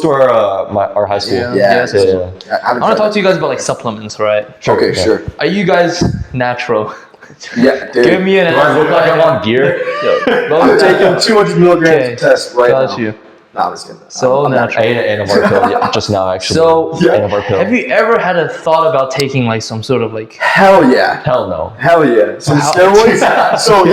To our high school. Yeah. I want to talk to you guys about like supplements, right? Sure. Okay, sure. Are you guys natural? Yeah, dude. Give me an Do I look like I'm on gear? I'm taking 200 milligrams of test right now. Got you. Nah, I'm just kidding. So natural. I ate an Anavar pill just now, actually. So, Anavar pill. have you ever had a thought about taking like some sort of like? Hell yeah. Hell no. Hell yeah. Some steroids? So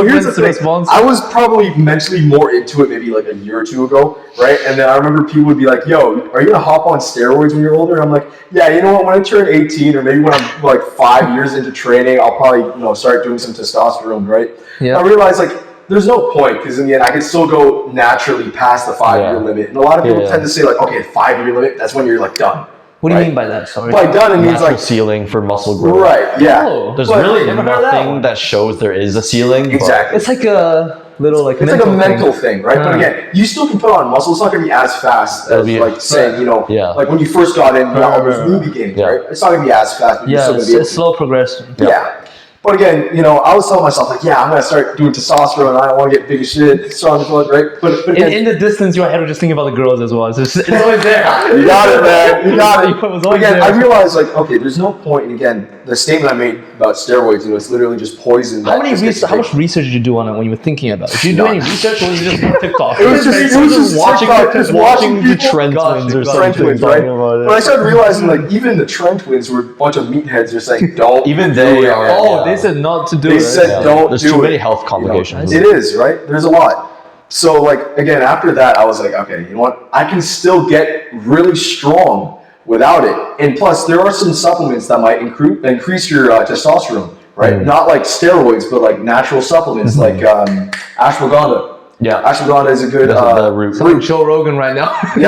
here's the thing. I was probably mentally more into it maybe like a year or two ago, right? And then I remember people would be like, yo, are you gonna hop on steroids when you're older? And I'm like, yeah, you know what, when I turn 18 or maybe when I'm like 5 years into training, I'll probably start doing some testosterone, right? Yeah. I realized like there's no point because in the end I could still go naturally past the 5-year limit. And a lot of people tend to say like, okay, 5-year limit, that's when you're like done. What do you mean by that? Sorry. By done, it means Natural like ceiling for muscle growth. right, yeah. Oh, There's But really never heard of nothing that shows there is a ceiling. Exactly. it's like a little like It's like a mental thing, right? But again, you still can put on muscle. It's not going to be as fast as like saying, like when you first got in, all those newbie games, right? It's not going to be as fast, but you're still going to be able it's slow progression. Yeah. But again, I was telling myself like, yeah, I'm going to start doing testosterone. I don't want to get big as shit, strong as fuck, right? But again, in the distance, your head was just thinking about the girls as well. It's always there. You got it, man. You got it. It was But always again, there. I realized like, okay, there's no point. And again, the statement I made about steroids, it's literally just poison. How much research did you do on it when you were thinking about it? Did you do any research, or was it just on TikTok? It was just watching TikTok, the just watching the people. trend twins or Trend something. twins, right? talking about it. But I started realizing like even the trend twins were a bunch of meatheads. They're saying don't. Even do they it. are. Oh, they said not to do They it. said don't There's do too it. many health complications. It is, right? There's a lot. So like again, after that, I was like, okay, you know what? I can still get really strong without it. And plus, there are some supplements that might increase your testosterone, right? Not like steroids, but like natural supplements like ashwagandha. Yeah. Ashwagandha is a good the root. Like Joe Rogan right now. We're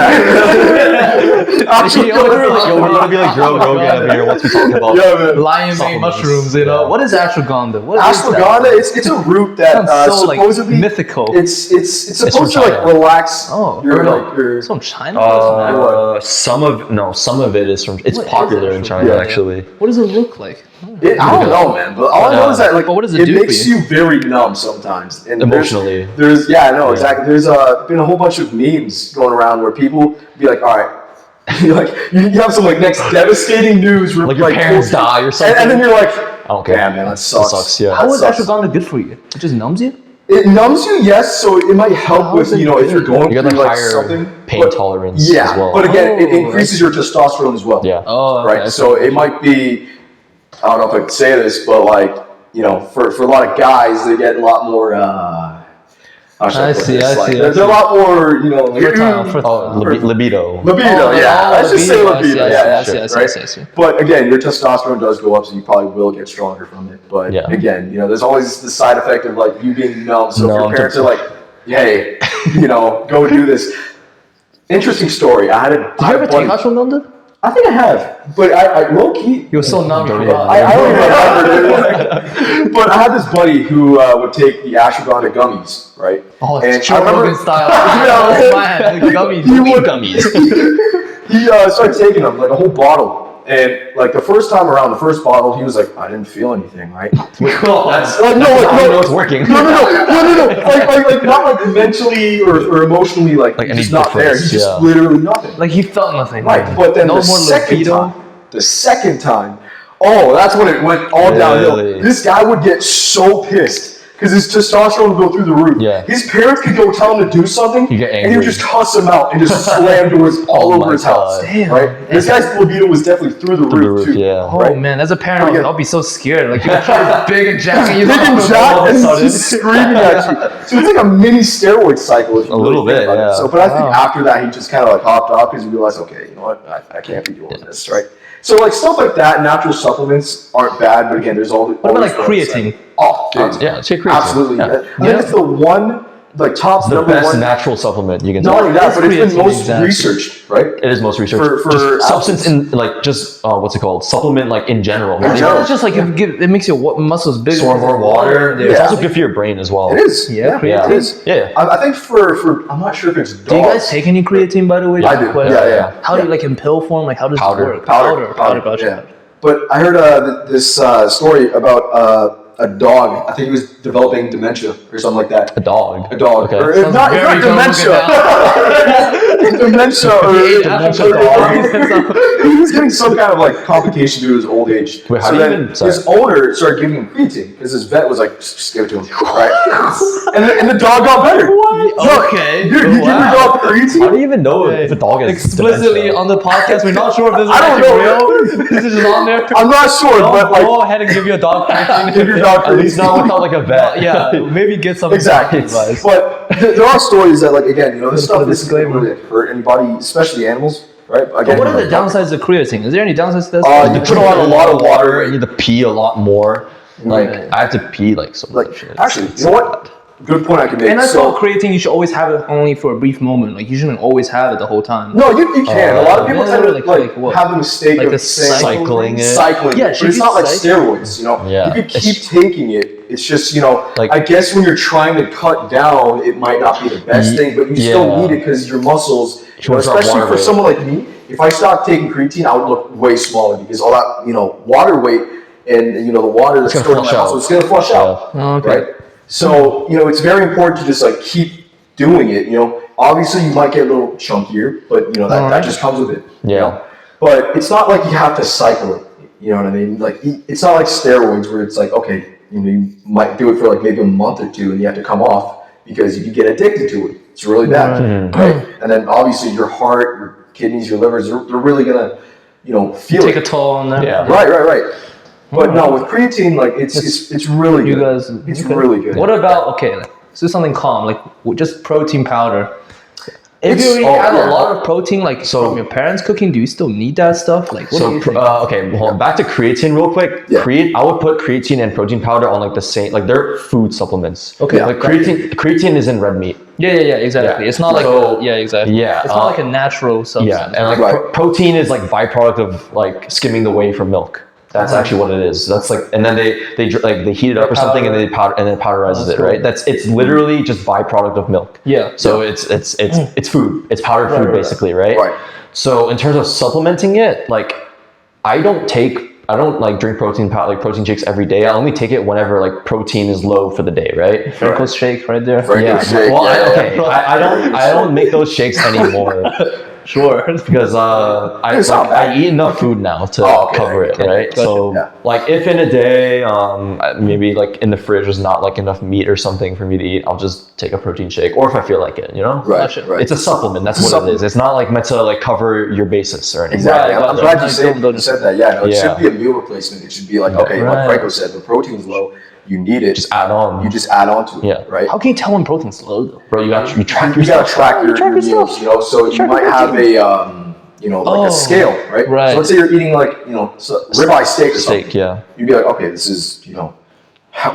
gonna be like Joe Rogan over here once we talk about Lion mane mushrooms, What is ashwagandha? What is ashwagandha, it's a root that so supposedly like mythical. It's supposed to like relax your It's from China. some of it is from. It's popular in China actually. What does it look like? I don't know, man. But all I know is that like, but what does it it do for makes you very numb sometimes. And Emotionally. Exactly. There's been a whole bunch of memes going around where people be like, all right, you have some like next devastating news, where, Like your parents die or something. and then you're like, Okay. damn, man, that sucks. Yeah. How is ashwagandha good for you? It just numbs you? It numbs you, yes. So it might help with if you're going You got through like like higher something pain tolerance as well. but again, it increases your testosterone as well. Yeah. Oh, okay. Right. So it might be, I don't know if I could say this, but like, for a lot of guys, they get a lot more. I see. They're a lot more, Libido. Libido, yeah. Let's just say libido. I see. But again, your testosterone does go up, so you probably will get stronger from it. But again, there's always the side effect of like you being numb. So if your parents are like, "Hey, go do this." Interesting story. Did you ever take ashwagandha? I think I have, but I low key. You were so numb. I don't remember. But I had this buddy who would take the ashwagandha gummies, right? Oh, it's Joe Rogan style. Man, gummies. He started taking them, like a whole bottle. And like the first time around, the first bottle, he was like, I didn't feel anything, right? That's no, it's working. No. Like not like mentally or emotionally, like he's just not there. He's just literally nothing. Like he felt nothing. Right, but then the second time, oh, that's when it went all downhill. This guy would get so pissed because his testosterone would go through the roof. Yeah. His parents could go tell him to do something, and he would just cuss him out and just slam doors all over his house. Damn. Right? This guy's libido was definitely through the roof too. Yeah. Oh man, as a parent, I'll be so scared. Like you're big and jack, and he's just screaming at you. So it's like a mini steroid cycle. If you a little bit, yeah. So, but I think after that, he just kind of like hopped off because he realized, okay, you know what, I can't be doing this, right? So like stuff like that, natural supplements aren't bad, but again, there's all. What about like creatine? Oh, dude. Yeah, take creatine. Absolutely. Yeah. I think it's the one, like top the number best one natural supplement you can Not take. only that, but it's been most exactly. researched, right? It is most researched. For just substance in like just what's it called? Supplement like in general. In general. It's just like it makes your muscles bigger. Store more water. Yeah. It's also good for your brain as well. It is. Yeah. It is. Yeah. I think for I'm not sure if it's dogs. Do you guys take any creatine, by the way? I do. Yeah. How do you like in pill form? Like how does it work? Powder. Gotcha. But I heard this story about a dog. I think he was developing dementia or something like that. A dog. A dog. Okay. Or, it's not dementia. Dementia. He was getting some kind of like complication due to his old age. Wait, so then his owner started giving him creatine because his vet was like, just give it to him, right? and the dog got better. Okay. Dude, you give your dog creatine? How do you even know if a dog is explicitly dementia? on the podcast? We're not sure if this is I don't actually know. real. This is just on there. I'm not sure, but like, Go ahead and give your dog creatine. give your dog At least not creatine. without like a vet. Yeah, maybe get some Exactly. advice. But there are stories that, like, again, you know, this Put a stuff isn't disclaimer. really hurt anybody, especially animals, right? Again, But what are the downsides of creatine? Is there any downsides to this? You You put drink a lot of water. You need to pee a lot more. Like Right. I have to pee like so Like, much. actually, you know what? Good point I can make. And I So, thought creatine, you should always have it only for a brief moment. Like, you shouldn't always have it the whole time. no, you can. A lot of people yeah, tend to like what? have the mistake Like of the cycling it. Cycling, Yeah, but should it's you not like cycle? steroids. You know, Yeah. you could keep taking it. It's just, you know, Like- I guess when you're trying to cut down, it might not be the best thing, but you still Yeah. need it because your muscles, Sure, it's not especially water for weight. someone like me. If I stopped taking creatine, I would look way smaller because all that, you know, water weight and, you know, the water that's gonna stored in my flush out. muscles, it's going to flush out. Oh, okay. Right? So, you know, it's very important to just like keep doing it. You know, obviously you might get a little chunkier, but you know, that just comes with it. you Yeah. know? But it's not like you have to cycle it. You know what I mean? Like, it's not like steroids where it's like, okay, you know, you might do it for like maybe a month or two and you have to come off because you can get addicted to it. It's really bad. Right? And then obviously your heart, your kidneys, your livers, they're really going to, you know, feel Take it. a toll on them. Yeah. Right. But no, with creatine, like it's really You good. guys, It's really good. What about, okay, let's do something calm, like just protein powder. If It's- you already oh, have yeah. a lot of protein, like from your parents' cooking, do you still need that stuff? Like, what do So you think? okay, hold on. Back to creatine real quick. Yeah. I would put creatine and protein powder on like the same, like they're food supplements. Okay. Like creatine is in red meat. yeah, exactly. Yeah. It's not like So- exactly. yeah, It's not like a natural substance. Yeah, and like Right. protein is like byproduct of like skimming the whey from milk. That's actually what it is. That's like, and then they heat it up or something, and they powder and then powderizes it, cool. right? It's literally just byproduct of milk. Yeah. So it's food. It's powdered food right. basically, right? Right. So in terms of supplementing it, like I don't like drink protein powder, like protein shakes every day. I only take it whenever like protein is low for the day, right? Franco's shake right there. Franco Yeah. shake, Well, yeah. I don't make those shakes anymore. Sure. Because It's not bad. I eat enough food now to Okay, cover it, okay. right? Gotcha. So Yeah. like if in a day maybe like in the fridge there's not like enough meat or something for me to eat, I'll just take a protein shake, or if I feel like it, you know? Right, Gotcha. right. It's a supplement. That's It's a what it is. It's not like meant to like cover your basis or anything. Exactly. Right, I'm but glad you like, said that. Yeah, no, it Yeah. should be a meal replacement. It should be like, okay, Right. like Franco said, the protein's low. You need it. Just add on. You just add on to it. Yeah. Right. How can you tell when protein's low though? Bro, you track You gotta yourself. track your track yourself. meals. You know, so you might have a like a scale, right? Right. So let's say you're eating like ribeye steak or something. Steak, yeah. You'd be like, okay, this is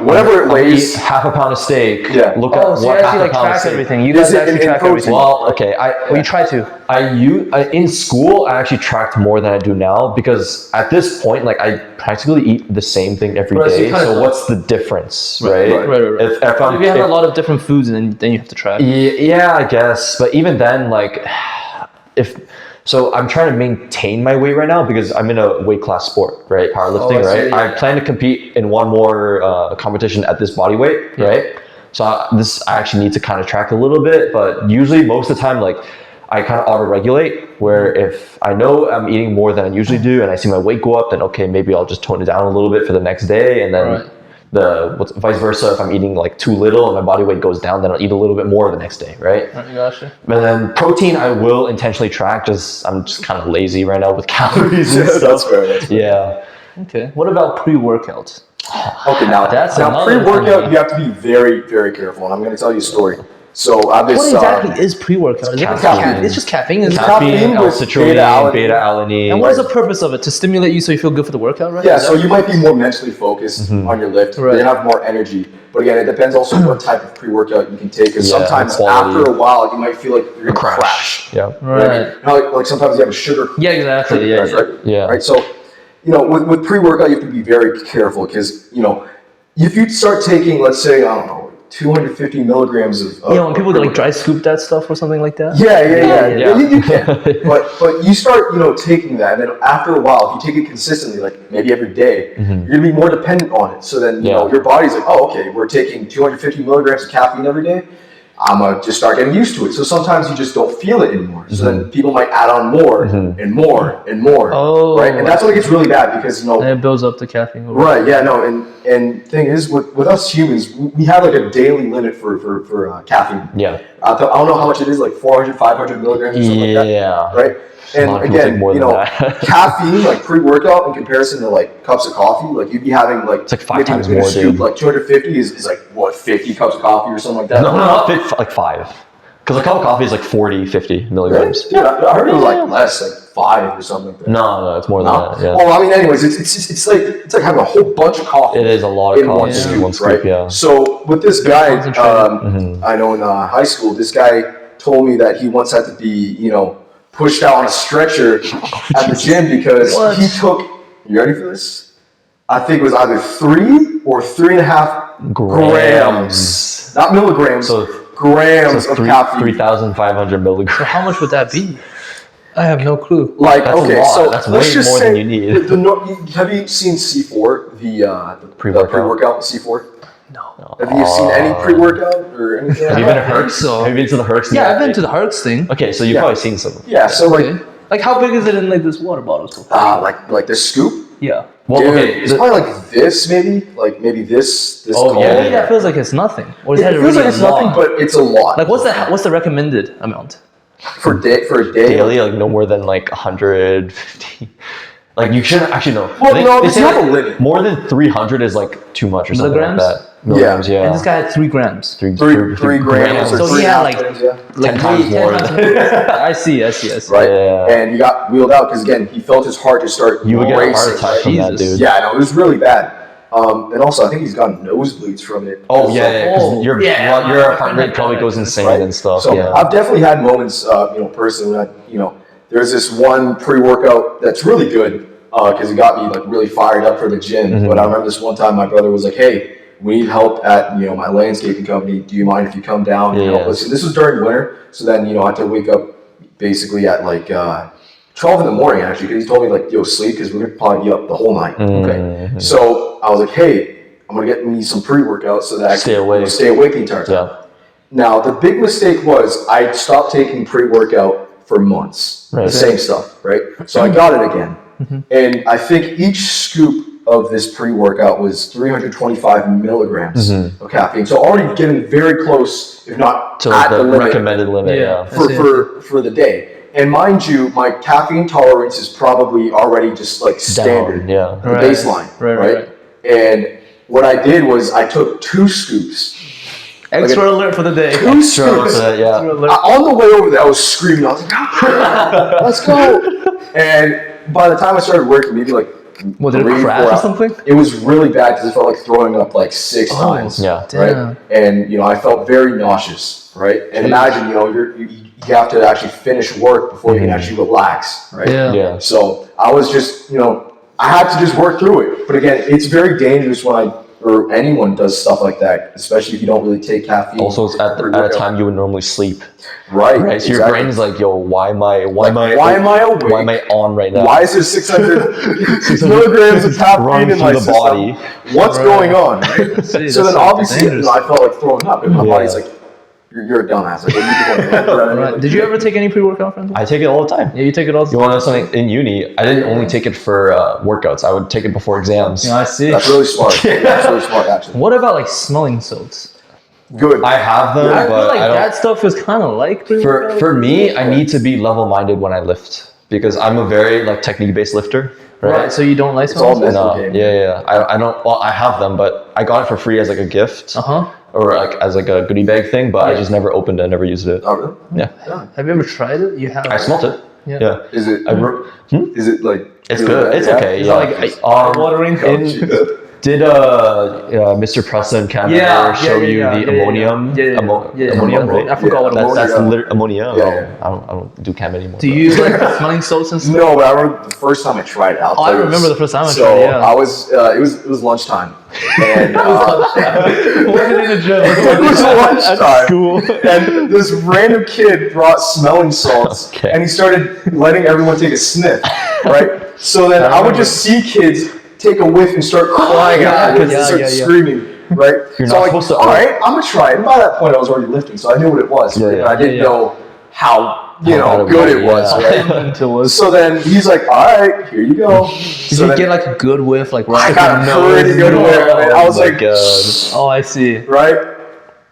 whatever it weighs. Eat half a pound of steak. Yeah. Look at Oh, so you what half actually a like pound of track steak. everything. You Is guys it actually in track protein? everything. Well, okay. Well, you try to. In school, I actually tracked more than I do now because at this point, like I practically eat the same thing every Right, so you day. kinda So like- what's the difference, right? Right. If If I'm, you have a lot of different foods, and then you have to track. yeah, I guess. But even then, like, so I'm trying to maintain my weight right now because I'm in a weight class sport, right? Powerlifting, I see, right? yeah. I plan to compete in one more competition at this body weight, right? So I actually need to kind of track a little bit, but usually most of the time, like I kind of auto-regulate where if I know I'm eating more than I usually do and I see my weight go up, then okay, maybe I'll just tone it down a little bit for the next day, and then Right. vice versa. If I'm eating like too little and my body weight goes down, then I'll eat a little bit more the next day, right? Gotcha. And then protein, I will intentionally track. I'm just kind of lazy right now with calories and stuff. That's fair. That's fair. Yeah. Okay. What about pre-workout? Okay, now That's now another pre-workout, thing. you have to be very, very careful. And I'm going to tell you a story. So I have this. What exactly is pre-workout? Is it caffeine. It's just caffeine. Is it? Caffeine Caffeine, with L-citrulline, beta-alanine. beta-alanine. And what is the purpose of it? To stimulate you so you feel good for the workout, right? Yeah, so you might be more mentally focused on your lift. Right. You have more energy. But again, it depends also what type of pre-workout you can take. Because Yeah, sometimes quality. after a while, you might feel like you're going to crash. Yeah. Right. You know, like sometimes you have a sugar Yeah, exactly. Yeah. crash, right? Yeah. Right. So, with pre-workout, you have to be very careful because, if you start taking, let's say, I don't know, 250 milligrams of when people like dry scoop that stuff or something like that. Yeah. You can. But you start, taking that, and then after a while, if you take it consistently, like maybe every day, you're gonna be more dependent on it. So then, your body's like, oh, okay, we're taking 250 milligrams of caffeine every day. I'm gonna just start getting used to it. So sometimes you just don't feel it anymore. So then people might add on more and more and more. Oh, right. And that's when it gets really bad because and it builds up the caffeine. Right. Yeah. No. And thing is, with us humans, we have like a daily limit for caffeine. Yeah. I don't know how much it is, like 400, 500 milligrams or something like that. Yeah. Right. And again, caffeine, like pre-workout in comparison to like cups of coffee, like you'd be having like it's like 5 times more, dude. Like 250 is like what, 50 cups of coffee or something like that. No, like 5. Because a cup of coffee is like 40, 50 milligrams. Really? Yeah, I heard it was like less, like 5 or something like that. No, it's more than that. Yeah. Well, I mean, anyways, it's like having a whole bunch of coffee. It is a lot of coffee in one scoop, right? Yeah. So with this guy, I know in high school, this guy told me that he once had to be, pushed out on a stretcher at the gym because he took, you ready for this? I think it was either 3 or 3.5 grams. Not milligrams, grams of caffeine. 3,500 milligrams. So how much would that be? I have no clue. Like, that's okay, a lot. so that's let's way just more say, than you need. have you seen C4, the pre-workout C4? No. Have you seen any pre-workout or anything? Have you been to Herx? Have you been to the Herx? Yeah, I've been to the Herx thing. Okay, so you've probably seen some. Yeah, so like how big is it in like this water bottle? Like this scoop? Yeah. Well, dude, okay, it's probably like this, maybe this. Oh, tall. yeah. Maybe that feels like it's nothing. Or is It that feels really like it's nothing, but it's a lot. like what's the recommended amount? For a day? Daily, like no more than like 150. Like you shouldn't actually know. Well, no, they it's say not like a limit. More than 300 is like too much or something Milligrams? like that. Milligrams, yeah. And this guy had 3 grams. 3 grams or So he had like 10 times more. I see. Right, Yeah. and he got wheeled out because again he felt his heart just start You would get a heart racing. attack from that, dude. Yeah, no, it was really bad. And also I think he's gotten nosebleeds from it. Oh yeah, because your heart rate probably goes insane and stuff. So yeah. I've definitely had moments, personally, when there's this one pre-workout that's really good because it got me like really fired up for the gym. But I remember this one time my brother was like, "Hey, we need help at my landscaping company. Do you mind if you come down and help us?" And this was during winter, so then I had to wake up basically at like 12 in the morning actually because he told me like, "Yo, sleep because we're gonna probably be up the whole night." Okay, so I was like, "Hey, I'm gonna get me some pre-workout so that I can stay awake the entire time." Yeah. Now the big mistake was I stopped taking pre-workout for months. Right. The same stuff, right? So I got it again, and I think each scoop of this pre-workout was 325 milligrams of caffeine. So already getting very close, if not to at the limit, recommended limit. Yeah. for the day. And mind you, my caffeine tolerance is probably already just like standard, Down, the baseline, right? And what I did was I took 2 scoops. Extra alert for the day. 2 scoops. On the way over there, I was screaming. I was like, "Ah, let's go!" And by the time I started working, maybe like did it crash or something? It was really bad because it felt like throwing up like 6 times. Yeah. Right. And I felt very nauseous. Right. And imagine you have to actually finish work before you can actually relax. Right. Yeah. So I was just I had to just work through it. But again, it's very dangerous when anyone does stuff like that, especially if you don't really take caffeine. Also, it's at a time you would normally sleep. Right. So your brain is like, "Yo, why am I awake? Why am I on right now? Why is there 600 milligrams of caffeine in my the system? body? What's going on?" Right? So then obviously I felt like throwing up, and my body's like, "You're a dumbass." Like, what are you doing? Right. Did you ever take any pre-workout, friends? I take it all the time. Yeah, you take it all the time. You want to know something? In uni, I didn't only take it for workouts. I would take it before exams. Yeah, I see. That's really smart. That's really smart, actually. What about like smelling salts? Good. I have them, I feel but like I don't. that stuff is kind of like pre-workout. For me, I need to be level-minded when I lift because I'm a very like technique-based lifter. Right. So you don't like It's all smelling salts? mental game. Yeah. I don't. Well, I have them, but I got it for free as like a gift. Or like as like a goodie bag thing, but I just never opened it, never used it. Oh, really? Yeah. Have you ever tried it? You have. I smelt it. Yeah. Is it? Is it like? It's really good. bad? It's okay. Is Yeah. it like eye-watering? Did Mr. Preston Canada show you the ammonium? Ammonium, right? I forgot what it was. That's ammonia. Yeah. I don't do chem anymore. Do you use like the smelling salts and stuff? No, but I remember the first time I tried it. I remember the first time I so tried it. Yeah. I was it was lunchtime, and Working in the gym. it was lunchtime. School. And this random kid brought smelling salts, Okay. and he started letting everyone take a sniff, right? So then I would just see kids take a whiff and start crying out because they start screaming, right? You're so not like, supposed to. all right, I'm gonna try it. And by that point, I was already lifting, so I knew what it was. Yeah, right? yeah. And I didn't know how good it was. Yeah. Right? So then he's like, all right, here you go. Did you get like a good whiff? Like right I got a pretty good whiff. Man. I was like, oh, I see. right?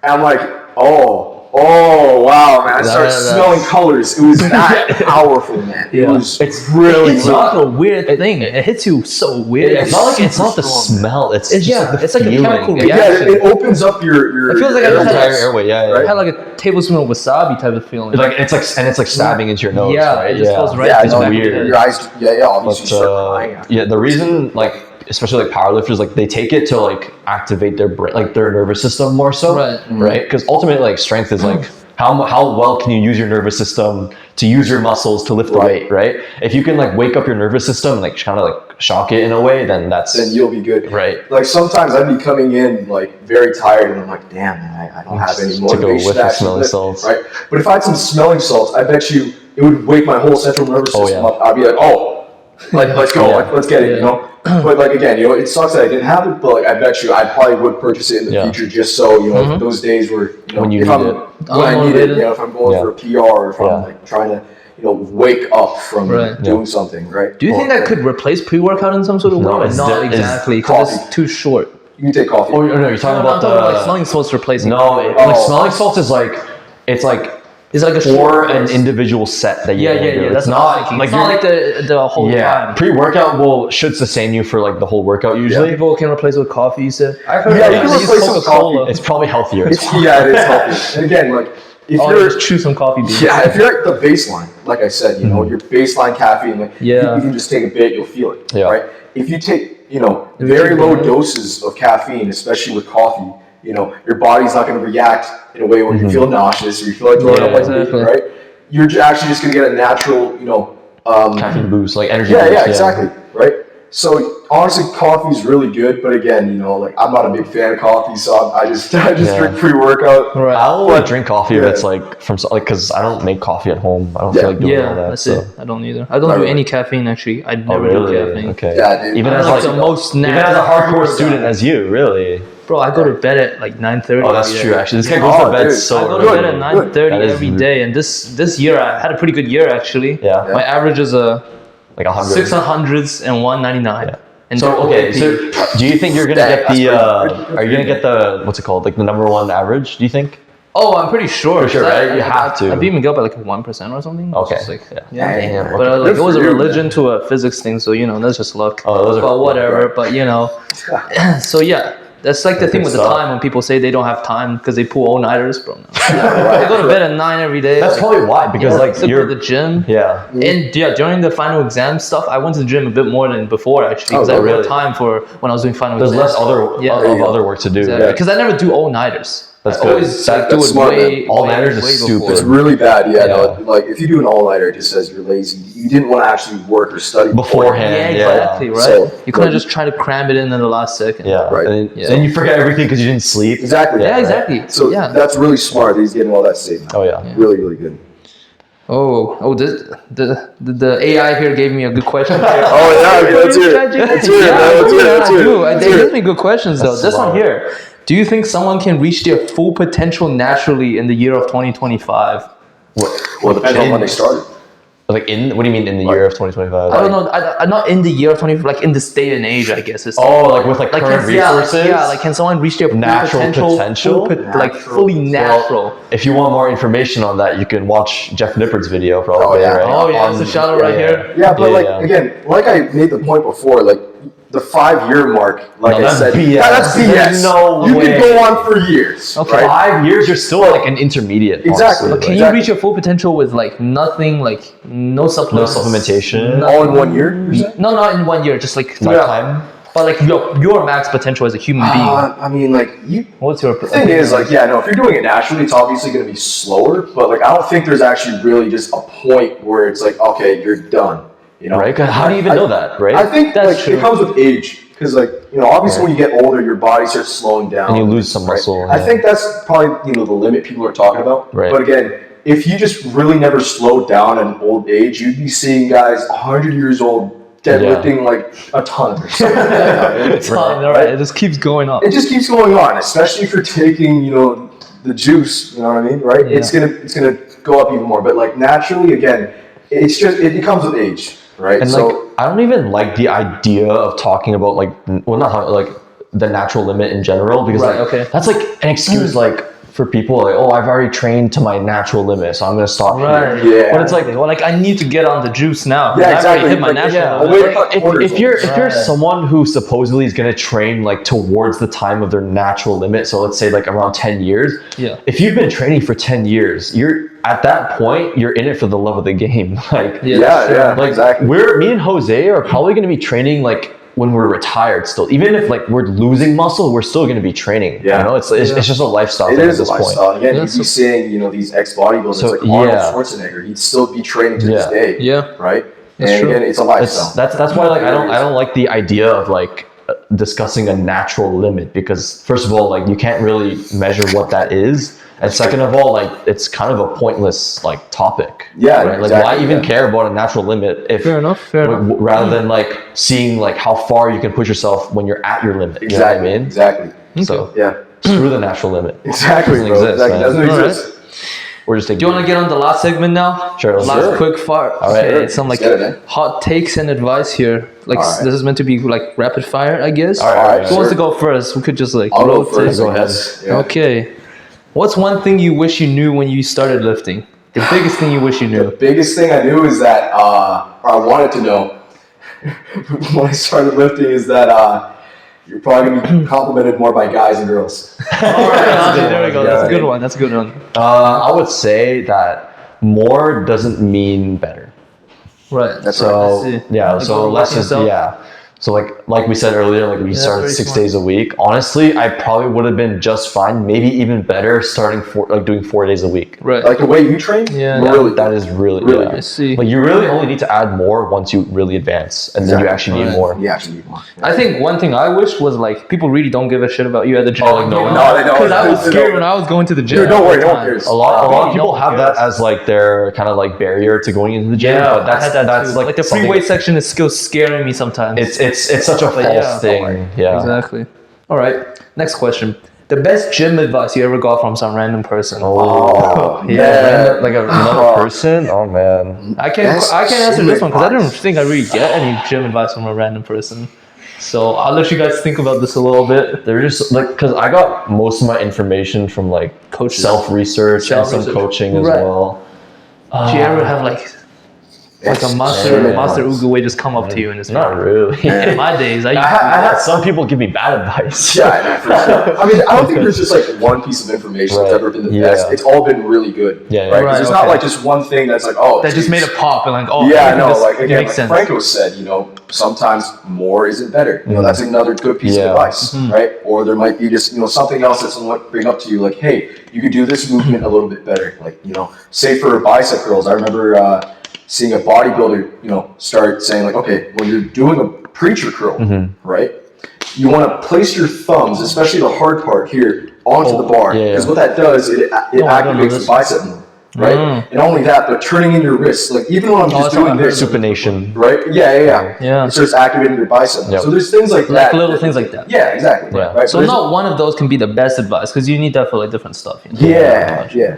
And I'm like, oh wow, man! I started smelling colors. It was that powerful, man. It was. It's really. It's not a weird thing. It hits you so weird. It's not the smell. It's just like it's like a chemical Yeah, reaction. it opens up your. It feels like your I entire had airway. Yeah, I had like a tablespoon of wasabi type of feeling. It's like stabbing into your nose. Yeah, right? it just goes right. Yeah, to the no, back of weird. your head. Your eyes. Yeah. Obviously, But, start crying out. yeah, the reason like especially like powerlifters like they take it to like activate their brain, like their nervous system more so, right? Because ultimately like strength is like how well can you use your nervous system to use your muscles to lift the weight, right? If you can like wake up your nervous system and like kind of like shock it in a way, then you'll be good. Right. Like sometimes I'd be coming in like very tired and I'm like, damn man, I don't have any motivation to actually lift, salts. right? But if I had some smelling salts, I bet you it would wake my whole central nervous system up. I'd be like, let's go, let's get it, you know? But like again, it sucks that I didn't have it, but like I bet you I probably would purchase it in the future just so, those days where, when you if need it. when I need it, if I'm going for a PR or if I'm like trying to, wake up from doing something, right? Do you think that could replace pre-workout in some sort of way? No, it's not exactly, because coffee. it's too short. You can take coffee. Oh no, you're talking about like smelling salts replacing. No, like smelling salts is like it's like a for an individual set that you do. That's not like the whole time. Pre-workout should sustain you for like the whole workout usually. People can replace with coffee. You said. I heard you can replace some coffee. It's probably healthier. It is healthy. And again, like if you're just chew some coffee beans. Yeah, if you're at the baseline, like I said, your baseline caffeine, like you can just take a bit, you'll feel it. Yeah. Right. If you take very low doses of caffeine, especially with coffee, your body's not going to react in a way where you feel nauseous or you feel like throwing up like me, right? You're actually just going to get a natural, caffeine boost, like energy. Yeah, exactly, right? So honestly, coffee's really good, but again, like I'm not a big fan of coffee, so I just drink pre-workout. Right. I'll drink coffee if it's like from because I don't make coffee at home. I don't feel like doing all that. That's it. I don't either. I don't do any caffeine actually. I never do caffeine. Okay. Yeah, dude. Even as like the most even as a hardcore student as you, really. Bro, I go to bed at like 9:30. Oh, that's true. Actually, this guy goes to bed so I go to bed at 9:30 every day, and this year I had a pretty good year actually. Yeah. My average is like 100. 6 hundreds and 199. Yeah. And so do you think you're gonna get the? Are you gonna get the what's it called? Like the #1 average? Do you think? Oh, I'm pretty sure. For sure, right? You have to. I beat Miguel by like 1% or something. Okay. Like, Damn. But like it was a religion to a physics thing, so that's just luck. Oh, those are. But whatever. But so yeah. That's like the thing with the time when people say they don't have time because they pull all-nighters, bro. They go to bed at 9 every day. That's probably why, because like you're at the gym. Yeah. And during the final exam stuff, I went to the gym a bit more than before actually because I had more time for when I was doing final exams. There's less other work to do. Exactly. Because I never do all-nighters. That's I good. always That's do it smart, way all-nighters is before. stupid. It's really bad. Yeah. No, like if you do an all-nighter, it just says you're lazy. You didn't want to actually work or study beforehand. Yeah, exactly. Right. So, you couldn't just try to cram it in the last second. Yeah. Right. And then you forget everything because you didn't sleep. Exactly. Yeah, exactly. So that's really smart. He's getting all that saved. Oh yeah. Really, really good. The AI here gave me a good question. Let's hear it. They give me good questions though. This one here. Do you think someone can reach their full potential naturally in the year of 2025? Well, it depends on when they started. Like what do you mean in the year of 2025? I don't know. I'm not in the year of 20, like in this day and age, I guess. It's like with current resources? Yeah, like can someone reach their natural potential? Like fully natural. Well, if you want more information on that, you can watch Jeff Nippard's video probably. Right? Oh yeah, it's a shout out right here. Yeah, but again, like I made the point before, like the 5-year mark, like I said, that's BS. No you way. can go on for years. Okay, right? 5 years, you're still like an intermediate. Exactly. But can you reach your full potential with like nothing, like no supplements, no supplementation, all in 1 year? No, not in 1 year, just like lifetime. But like your max potential as a human being. I mean, like you. What's your The thing is, like, yeah, no, if you're doing it naturally, it's obviously going to be slower. But like, I don't think there's actually really just a point where it's like, okay, you're done. You know, right? 'Cause how do you even know that, right? I think That's like true. it comes with age. Because like, you know, obviously when you get older, your body starts slowing down. And you lose some muscle. I think that's probably, you know, the limit people are talking about. Right. But again, if you just really never slowed down at an old age, you'd be seeing guys 100 years old deadlifting like a ton or something. It's fine, all right. It just keeps going up. It just keeps going on, especially if you're taking, you know, the juice, you know what I mean, right? Yeah. It's gonna go up even more. But like naturally, again, it comes with age, right? And like, I don't even like the idea of talking about like, well, not like the natural limit in general, because that's like an excuse like for people like, oh, I've already trained to my natural limit, so I'm gonna stop here. Yeah. But it's like, well, like I need to get on the juice now. Yeah, I've already exactly. hit my Like, natural yeah. limit. If you're someone who supposedly is going to train like towards the time of their natural limit, so let's say like around 10 years, if you've been training for 10 years, you're at that point, you're in it for the love of the game. Like, like exactly. Me and Jose are probably going to be training like when we're retired still. Even if like we're losing muscle, we're still going to be training. Yeah. You know, it's just a lifestyle It thing is at this a lifestyle. point. Again, you'd be seeing, you know, these ex-bodybuilders like Arnold Schwarzenegger, he'd still be training to this day. Yeah. Right? That's and true. again, it's a lifestyle. That's why like I don't like the idea of like discussing a natural limit, because first of all, like you can't really measure what that is, and second of all, like it's kind of a pointless like topic. Yeah, right? Like exactly, why even care about a natural limit if Fair enough. rather than like seeing like how far you can push yourself when you're at your limit. You know what I mean? Exactly. So Yeah. screw the natural limit. Exactly, Doesn't bro. exist, Exactly. man. Doesn't All right. exist. We're just Do you want to get on the last segment now? Sure, let's do Last it. quick fire. All right. Okay, some like Let's get it, man. hot takes and advice here. Like All right. this is meant to be like rapid fire, I guess. All right, Who wants to go first? We could just like I'll go rotate. first. Go I ahead. guess. Yeah. Okay. What's one thing you wish you knew when you started lifting? The biggest thing you wish you The knew. biggest thing I knew is that, or I wanted to know when I started lifting, is that you're probably going to be complimented more by guys and girls. There we go. That's a good one. That's a good one. I would say that more doesn't mean better. Right. That's So I see. yeah, Like so overworking less is yourself? So like we said earlier, like we started very 6 smart. days a week. Honestly, I probably would have been just fine, maybe even better, starting doing 4 days a week. Right. Like the way you train, Yeah. really, That is really Really yeah. good. I see. Like you really only need to add more once you really advance, and then you actually need Right. more. you actually need more. I think one thing I wish was like people really don't give a shit about you at the gym. Oh, no, no, they don't. Because I was They scared don't. when I was going to the gym. Dude, don't all worry, the no one time. cares. A lot of people no have one that cares. as like their kind of like barrier to going into the gym. Yeah, but that's like the free something- weight section is still scaring me sometimes. It's such a false yeah, thing. Yeah. Exactly. All right. Next question. The best gym advice you ever got from some random person. Oh, Yeah, like another person. Oh man. I can't Best answer gym this one because I don't advice. think I really get any gym advice from a random person. So I'll let you guys think about this a little bit. They're just like, because I got most of my information from like Coaches. self-research and some Self-research. coaching as Right. well. Do you ever have like a master Uguay just come up to you and just Not really. In my days, I used I had some people give me bad advice. Yeah, I know, for sure. I mean, I don't think there's just like one piece of information that's Right. ever been the Yeah. best. It's all been really good. Yeah, yeah. Right? 'Cause Right, there's okay. not like just one thing that's like, oh, that just geez. made a pop and like, oh, Yeah, I everything know. just Like again, makes like sense. Franco said, you know, sometimes more isn't better. You know, that's another good piece Yeah. of advice, right? Or there might be just, you know, something else that someone might bring up to you, like, hey, you could do this movement a little bit better. Like, you know, say for bicep curls, I remember seeing a bodybuilder, you know, start saying like, okay, when you're doing a preacher curl, right? You want to place your thumbs, especially the hard part here, onto the bar. yeah, Because yeah. what that does, it I don't know activates this. the bicep move, right? Mm. And only that, but turning in your wrists, like even when I'm just that's what doing I heard. this, Supination. right? Yeah. Yeah. It starts activating your bicep. Yep. So there's things like Like that. little things like that. Yeah, exactly. Yeah. Right. So there's- not one of those can be the best advice because you need that for like different stuff. You know? Yeah.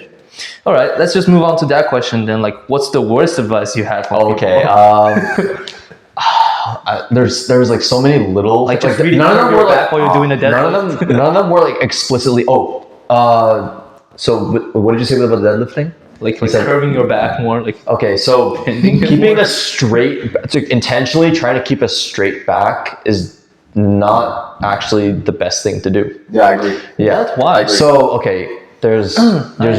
All right, let's just move on to that question then. Like, what's the worst advice you had? From Okay. people? There's like so many little Like just really none of them curve your were like back while you're doing a deadlift. none of them were like explicitly. So what did you say about the deadlifting? like said- curving your back more. Like, Okay, so Bending it keeping more. a straight, to intentionally trying to keep a straight back is not actually the best thing to do. Yeah, I agree. Yeah. that's why. So okay, there's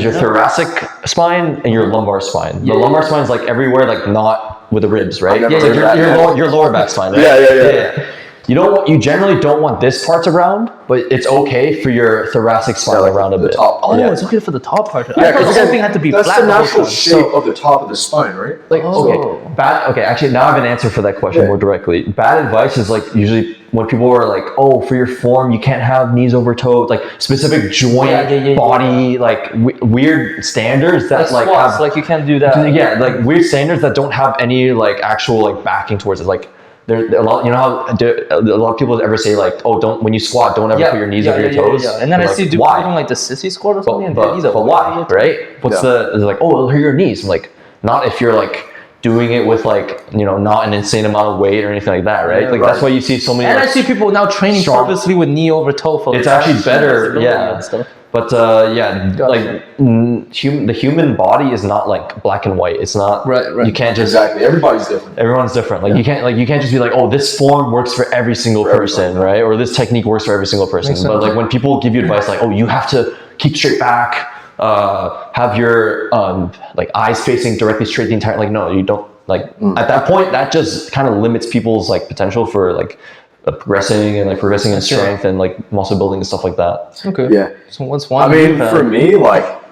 your thoracic spine and your lumbar spine. The lumbar spine is like everywhere, like not with the ribs, right? I've never It's like heard that. your lower back spine, right? Yeah. you generally don't want this part around, but it's okay for your thoracic spine around a bit. Top. Oh, it's okay for the top part. Yeah, I thought the because whole thing had to be that's flat. the natural time. shape of the top of the spine, right? Like okay, actually now I have an answer for that question more directly. Bad advice is like usually when people are like, oh, for your form you can't have knees over toes, like specific joint body like weird standards that like squats, have, like you can't do that. yeah, like weird standards that don't have any like actual like backing towards it. Like there a lot, you know how a lot of people ever say like, oh, don't, when you squat, don't ever put your knees over your toes. And then I like, see people doing like the sissy squat or something. but why, right? What's they're like, oh, it'll hurt your knees. I'm like, not if you're like doing it with like, you know, not an insane amount of weight or anything like that, right? Like that's why you see so many. And like, I see people now training purposely with knee over toe for. It's actually better, yeah. But like the human body is not like black and white. It's not right. You can't just everybody's different. Everyone's different. Like you can't just be like, oh, this form works for every single person, right? Or this technique works for every single person. But like when people give you advice like, oh, you have to keep straight back, have your like eyes facing directly straight the entire, like, no, you don't, like at that point that just kind of limits people's like potential for like progressing in strength and like muscle building and stuff like that. Okay. Yeah. So what's one? I mean, for me, like,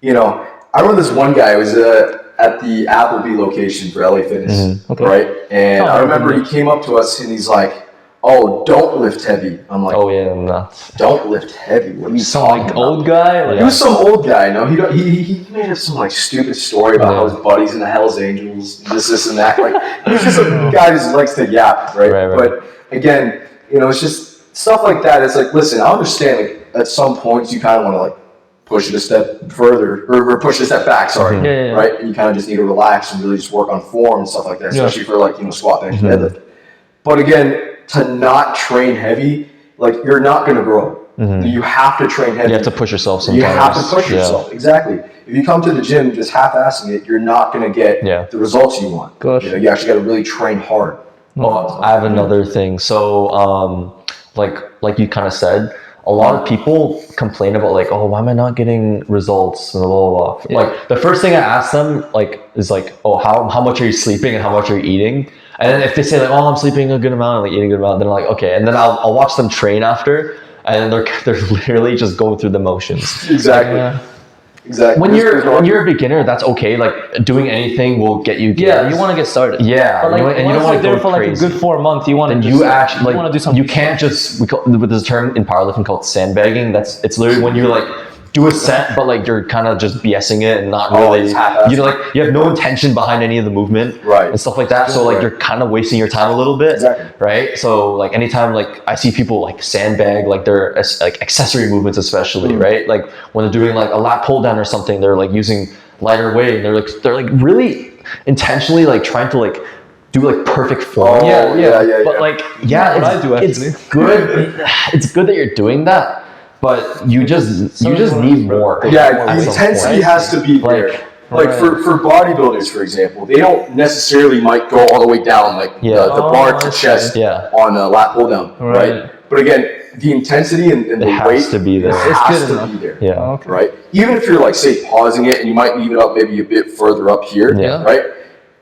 you know, I remember this one guy who was at the Applebee location for LA Fitness, right? And I remember he came up to us and he's like, "Oh, don't lift heavy." I'm like, "Oh yeah, no. Don't lift heavy." What are you talking about? Old guy? Like, he was some old guy. No, he made up some like stupid story about how his buddies in the Hells Angels, this and that. Like, he's just a guy who just likes to yap, right? But again, you know, it's just stuff like that. It's like, listen, I understand, like, at some points you kind of want to like push it a step further or push it a step back, right? And you kind of just need to relax and really just work on form and stuff like that, especially for like, you know, squat, bench, deadlift. But again, to not train heavy, like, you're not going to grow. You have to train heavy. You have to push yourself sometimes. You have to push yourself, exactly. If you come to the gym just half-assing it, you're not going to get the results you want. You know, you actually got to really train hard. Oh, I have another thing. So, like you kind of said, a lot of people complain about like, oh, why am I not getting results? And blah, blah, blah. Like the first thing I ask them like is like, oh, how much are you sleeping and how much are you eating? And then if they say like, oh, I'm sleeping a good amount and like eating a good amount, then I'm like, okay. And then I'll watch them train after, and they're literally just going through the motions. Exactly. Exactly. When you're a beginner, that's okay. Like doing anything will get you. Yeah, you want to get started. Yeah, but like, and you don't want to go for like a good 4 months. You want to. You actually like. You want to do something. You can't just with this term in powerlifting called sandbagging. It's literally when you like do a set, but like you're kind of just BSing it and not really. You have no intention behind any of the movement, and stuff like that. So like you're kind of wasting your time a little bit, right? So like anytime like I see people like sandbag like their like accessory movements, especially right, like when they're doing like a lat pull down or something, they're like using lighter weight and they're like really intentionally like trying to like do like perfect form. But like I do actually. It's good. It's good that you're doing that. But you just need more. Yeah, the intensity has to be there. Like for bodybuilders, for example, they don't necessarily might go all the way down like the bar to chest on a lat pull down, right? But again, the intensity and the weight has to be there. Has to be there. Yeah. Right. Even if you're like say pausing it and you might leave it up maybe a bit further up here, right?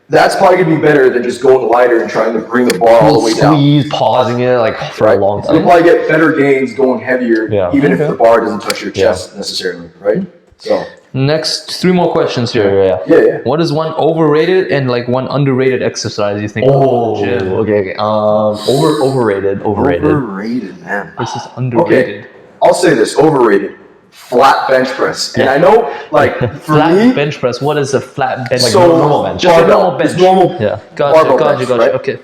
That's probably gonna be better than just going lighter and trying to bring the bar all the way down. Squeeze, pausing it like for a long time. You'll probably get better gains going heavier, even if the bar doesn't touch your chest necessarily, right? So next, 3 more questions here. Yeah. What is one overrated and like one underrated exercise you think? Okay. Overrated. Overrated, man. This is underrated. Okay, I'll say this: overrated. Flat bench press, and I know, like for me, bench press. What is a flat bench? Like normal bench. Just a normal bench. Gotcha. Okay.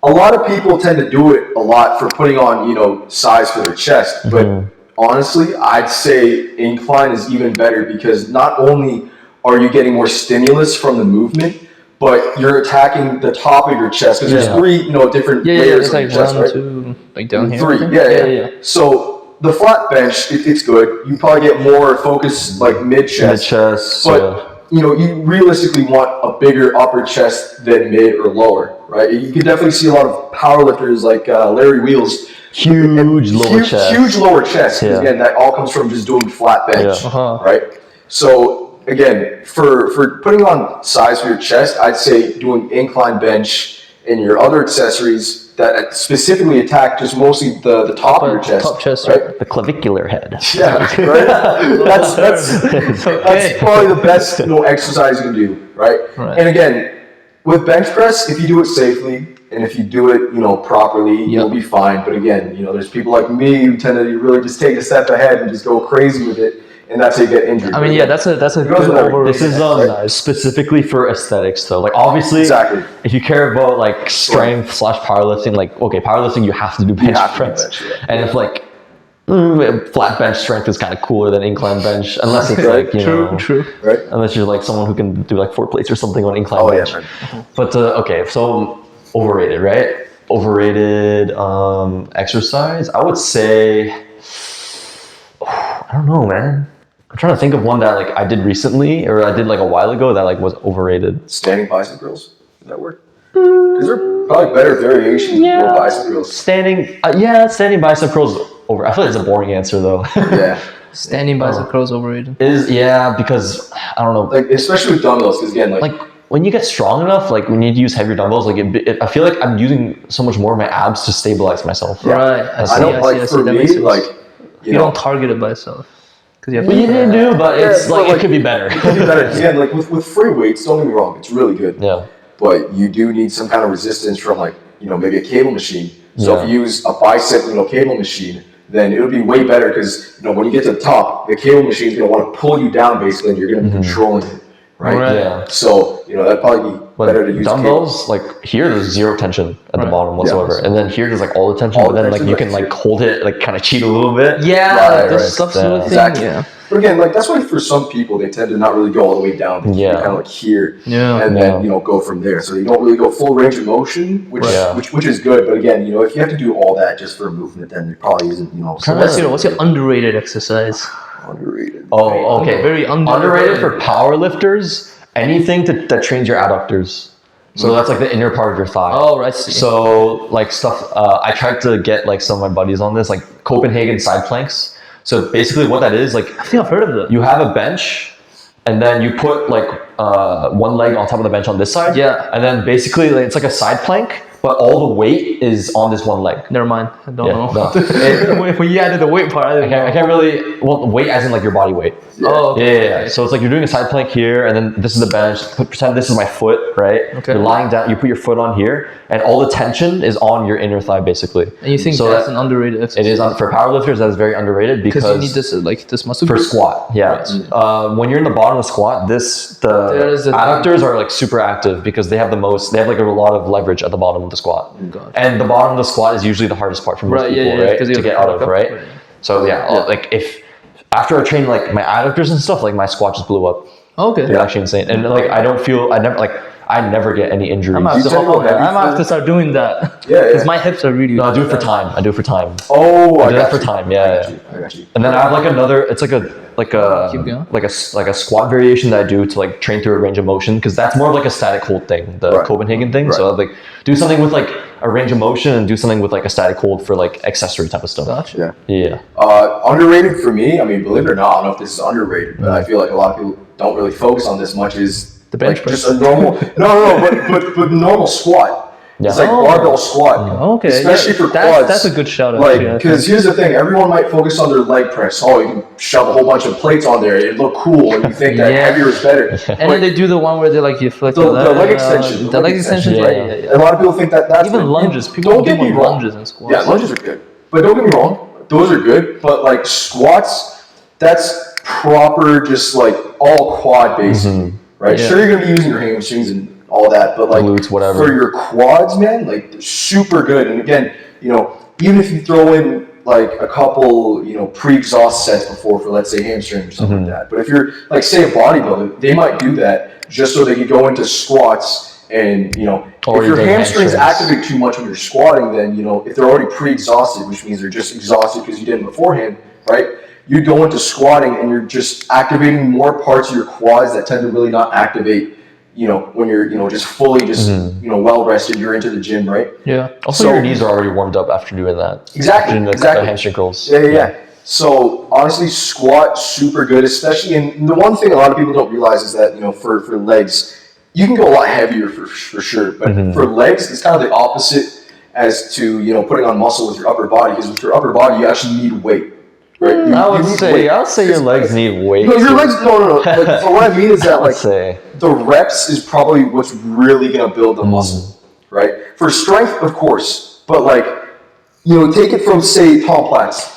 A lot of people tend to do it a lot for putting on, size for their chest, but honestly, I'd say incline is even better because not only are you getting more stimulus from the movement, but you're attacking the top of your chest because there's 3, different layers of your chest, right? 2, like down here. 3, yeah. So the flat bench, it's good. You probably get more focus like mid-chest. But, you realistically want a bigger upper chest than mid or lower, right? You can definitely see a lot of powerlifters like Larry Wheels. Huge lower chest. Huge lower chest. Again, that all comes from just doing flat bench, right? So, again, for putting on size for your chest, I'd say doing incline bench and your other accessories, that specifically attack just mostly the top of your chest. Top chest, right? The clavicular head. Yeah, right. That's probably the best exercise you can do, right? And again, with bench press, if you do it safely and if you do it, properly, you'll be fine. But again, there's people like me who tend to really just take a step ahead and just go crazy with it, and that's how you get injured. I mean, yeah, that's a good overrated. This is specifically for aesthetics, though. Like, obviously, if you care about like strength / powerlifting, like, okay, powerlifting, you have to do bench press, and if like flat bench strength is kind of cooler than incline bench, unless it's like true, right? Unless you're like someone who can do like 4 plates or something on incline bench. Yeah, but okay, so overrated, right? Overrated exercise. I would say, I don't know, man. I'm trying to think of one that like I did recently or I did like a while ago that like was overrated. Standing bicep curls. Does that work? Because they're probably better variations of bicep curls. Standing bicep curls over. I feel like it's a boring answer though. Yeah. Standing bicep curls overrated. Because I don't know. Like especially with dumbbells, because again, like when you get strong enough, like when you need to use heavier dumbbells, like I feel like I'm using so much more of my abs to stabilize myself. Yeah. Right. I don't like for me like you don't target it by itself. You do, but it's like it could be better. It could be better. Again, like with free weights, don't get me wrong, it's really good. Yeah. But you do need some kind of resistance from like, maybe a cable machine. So if you use a bicep, cable machine, then it'll be way better because, when you get to the top, the cable machine is going to want to pull you down basically and you're going to be controlling it. Right? Yeah. So, that'd probably be better to use dumbbells, like here there's zero tension at the bottom whatsoever. And then here there's like all the tension, but then like you can like hold it, like kind of cheat a little bit. Yeah, there's stuff exactly. Yeah. But again, like that's why for some people they tend to not really go all the way down. They kind of like here, and then go from there. So you don't really go full range of motion, which is good. But again, if you have to do all that just for a movement, then it probably isn't. So what's your underrated exercise? Underrated. Oh, okay. Very underrated for power lifters. Anything that trains your adductors. So that's like the inner part of your thigh. Oh, right. See. So like stuff. I tried to get like some of my buddies on this, like Copenhagen side planks. So basically, what that is, like, I think I've heard of it. You have a bench, and then you put like one leg on top of the bench on this side. Yeah. And then basically, like, it's like a side plank, but all the weight is on this one leg. Never mind. I don't know. No. When you added the weight part, I can't really. Well, weight as in like your body weight. Yeah. Oh, okay. Yeah. So it's like you're doing a side plank here, and then this is the bench. Pretend this is my foot, right? Okay. You're lying down. You put your foot on here, and all the tension is on your inner thigh, basically. And you think that's an underrated exercise? It is for powerlifters. That is very underrated because you need this muscle for squat. Yeah. Right. When you're in the bottom of the squat, the adductors are like super active because they have like a lot of leverage at the bottom of the squat. God. And the bottom of the squat is usually the hardest part for most people, right? To get out of, right? So like if after I trained like my adductors and stuff, like my squat just blew up. Okay. It's actually insane. And like I never get any injuries. I'm gonna have to start doing that. Yeah. Because my hips are really. No, I do it for time. I do it for time. Oh, I do that for time. Yeah. I got you. And then I have like another. It's like a squat variation that I do to like train through a range of motion because that's more of like a static hold thing, the Copenhagen thing. So I'd like do something with like a range of motion and do something with like a static hold for like accessory type of stuff. Gotcha. Yeah. Underrated for me. I mean, believe it or not, I don't know if this is underrated, but I feel like a lot of people don't really focus on this much. Is the bench press. Just a normal but normal squat. Yeah. It's like barbell squat. Okay. Especially for quads. That's a good shout out. Like, because here's the thing, everyone might focus on their leg press. Oh, you can shove a whole bunch of plates on there. It look cool, and you think that heavier is better. And then they do the one where they like you flick the leg extension. The leg extension, right? Yeah. A lot of people think that's even lunges. People don't do lunges and squats. Yeah, lunges are good. But don't get me wrong, those are good. But like squats, that's proper, just like all quad based, right? Yeah. Sure, you're gonna be using your hamstrings and all that, but like glutes, whatever. For your quads, man, like they're super good. And again, even if you throw in like a couple, pre-exhaust sets before for let's say hamstring or something like that. But if you're like say a bodybuilder, they might do that just so they can go into squats and if your hamstrings activate too much when you're squatting, then if they're already pre-exhausted, which means they're just exhausted because you did it beforehand, right? You go into squatting and you're just activating more parts of your quads that tend to really not activate when you're just fully well rested, you're into the gym, right? Yeah. Also, your knees are already warmed up after doing that. Exactly. The hamstring curls. Yeah. So honestly, squat super good, especially. And the one thing a lot of people don't realize is that for legs, you can go a lot heavier for sure, but for legs, it's kind of the opposite. as to, you know, putting on muscle with your upper body, because with your upper body, you actually need weight. Right? I would say your legs need weight. No, your legs. No. Like, so what I mean is that like say. the reps is probably what's really gonna build the muscle, right? For strength, of course, but like, you know, take it from say Tom Platz.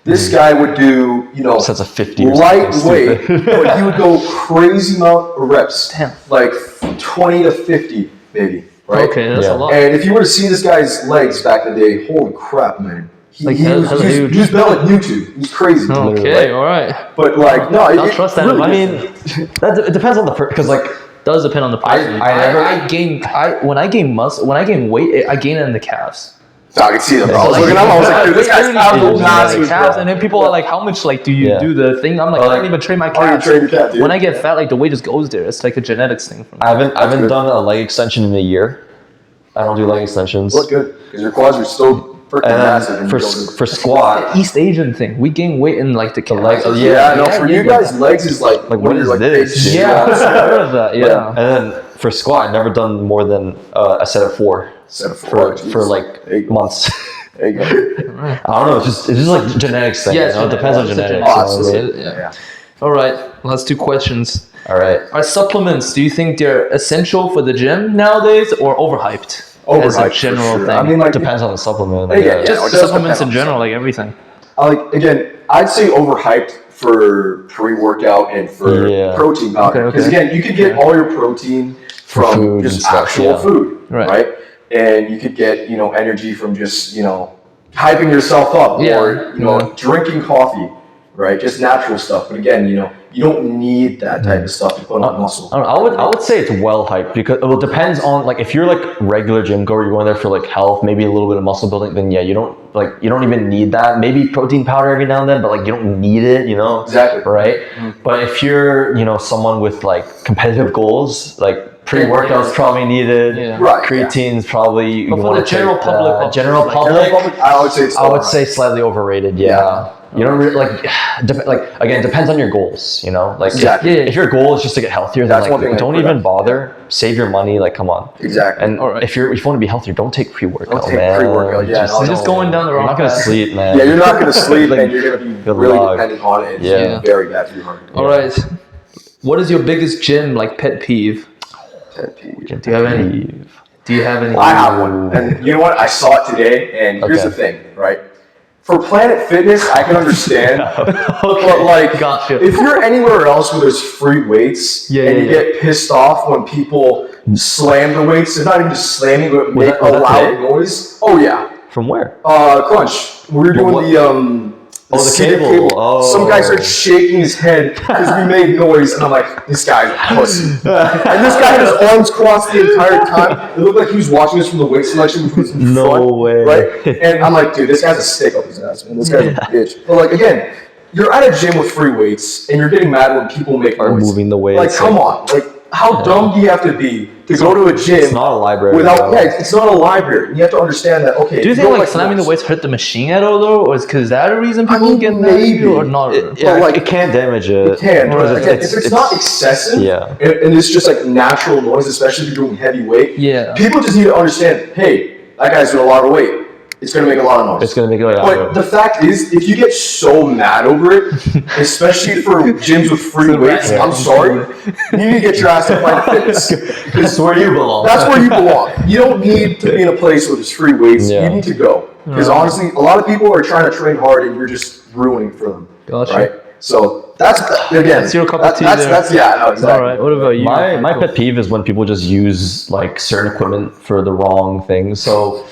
This guy would do, you know, sets of 50 lightweight, but he would go crazy amount of reps, Damn. like 20 to 50 maybe, right? Okay, that's a lot. And if you were to see this guy's legs back in the day, holy crap, man. He was built like YouTube. He's crazy. Okay, all right. But like, no, I'll trust that. really, I mean, it depends on the person, because like, does depend on the person. When I gain muscle, when I gain weight, I gain it in the calves. I can see them, bro. I was looking at him, I was like, dude, this guy's calves, and then people are like, how much like do you do the thing? I'm like, I don't even train my calves. When I get fat, like the weight just goes there. It's like a genetics thing for me. I haven't done a leg extension in a year. I don't do leg extensions. Look good, because your quads are still freaking massive. For squat, the East Asian thing. We gain weight in like the calves. For you guys, legs is like what is this? Yeah, I've heard of that. Yeah. And then for squat, I've never done more than a set of 4. For like months. There you go. I don't know. It's just like genetics thing. Yeah, it depends on genetics. Yeah. All right. Last 2 questions. All right. Are supplements? Do you think they're essential for the gym nowadays, or overhyped? As a general thing. I mean, like, depends on the supplement. Just supplements in general, like everything. Again, I'd say overhyped for pre-workout and for protein powder. Because again, you could get all your protein from just actual food, right? And you could get, you know, energy from just, you know, hyping yourself up or, you know, drinking coffee, right? Just natural stuff. But again, you know, you don't need that type of stuff to put on muscle. I would say it's well hyped, because it depends on, like, if you're like regular gym goer, you're going there for like health, maybe a little bit of muscle building, then you don't even need that. Maybe protein powder every now and then, but like you don't need it, you know? Exactly. Right? Mm-hmm. But if you're, you know, someone with like competitive goals, like pre-workout's probably needed. Yeah. Right. Creatine's probably. But for the general public, I would say slightly overrated. Yeah. You don't really again, depends on your goals, you know? Like if your goal is just to get healthier, then like don't even bother. Save your money, like come on. Exactly. And if you want to be healthier, don't take pre-workout, pre-workout. Yeah, just going down the wrong path. You're not gonna sleep, man. Yeah, you're not gonna sleep, and you're gonna be really dependent on it. It's very bad for your heart. All right. What is your biggest gym like pet peeve? Do you have any? I have one, and you know what? I saw it today, and here's the thing, right? For Planet Fitness, I can understand, but like, if you're anywhere else where there's free weights, and you get pissed off when people slam the weights, it's not even just slamming, but make a loud noise. Oh yeah. From where? Crunch. We were doing the cable. Some guy started shaking his head because we made noise, and I'm like, this guy's a pussy. And this guy had his arms crossed the entire time. It looked like he was watching us from the weight selection, which was in front, way. Right? And I'm like, dude, this guy's a stick up his ass, man. This guy's a bitch. But like, again, you're at a gym with free weights, and you're getting mad when people make noise. Moving the weights. Like, come on. Like, how dumb do you have to be to go to a gym? It's not a library. It's not a library. You have to understand that. Okay. Do you think like slamming the weights hurt the machine at all, though, or is that a reason people get maybe or not? It can damage it. It can. If it's not excessive, and it's just like natural noise, especially if you're doing heavy weight. Yeah. People just need to understand. Hey, that guy's doing a lot of weight. It's going to make a lot of noise. It's going to make a lot of noise. But the fact is, if you get so mad over it, especially for gyms with free weights, I'm sorry, you need to get your ass to Planet Fitness. That's where you belong. That's where you belong. You don't need to be in a place where there's free weights. You need to go. Because honestly, a lot of people are trying to train hard, and you're just ruining it for them. Gotcha. Right? So that's, again, that's your cup of tea. Exactly. All right. What about you? My pet peeve is when people just use like certain equipment for the wrong things. So.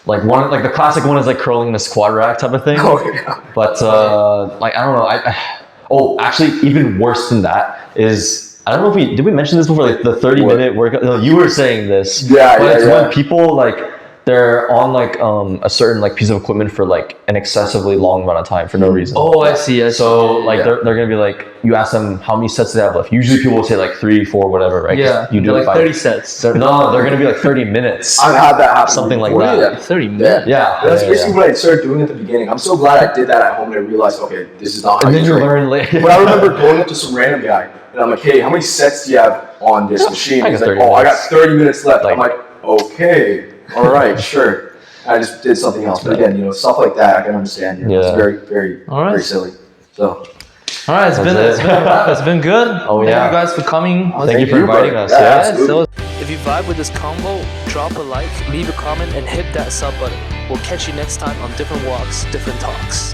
Like the classic one is like curling in a squat rack type of thing. Oh yeah. But like I don't know. Actually, even worse than that is I don't know if did we mention this before? Like the 30-minute workout. No, you were saying this. Yeah. It's when people like they're on like a certain like piece of equipment for like an excessively long amount of time for no reason. Oh, I see. So like they're gonna be like, you ask them how many sets they have left. Usually people will say like 3, 4, whatever, right? Yeah. You do like 30 sets. They're gonna be like 30 minutes. I've had that happen. Something like that. Yeah. 30 minutes. Yeah. That's basically what I started doing at the beginning. I'm so glad I did that at home, and I realized, okay, this is not how and then you train. learn later. But I remember going up to some random guy, and I'm like, hey, how many sets do you have on this machine? He's like, I got 30 minutes left. I'm like, okay, all right, sure. I just did something else. But again, stuff like that, I can understand. It's very, very, very silly. So. All right, it's been a wrap. It's been good. Oh yeah. Thank you guys for coming. Thank you for inviting us. If you vibe with this combo, drop a like, leave a comment, and hit that sub button. We'll catch you next time on Different Walks, Different Talks.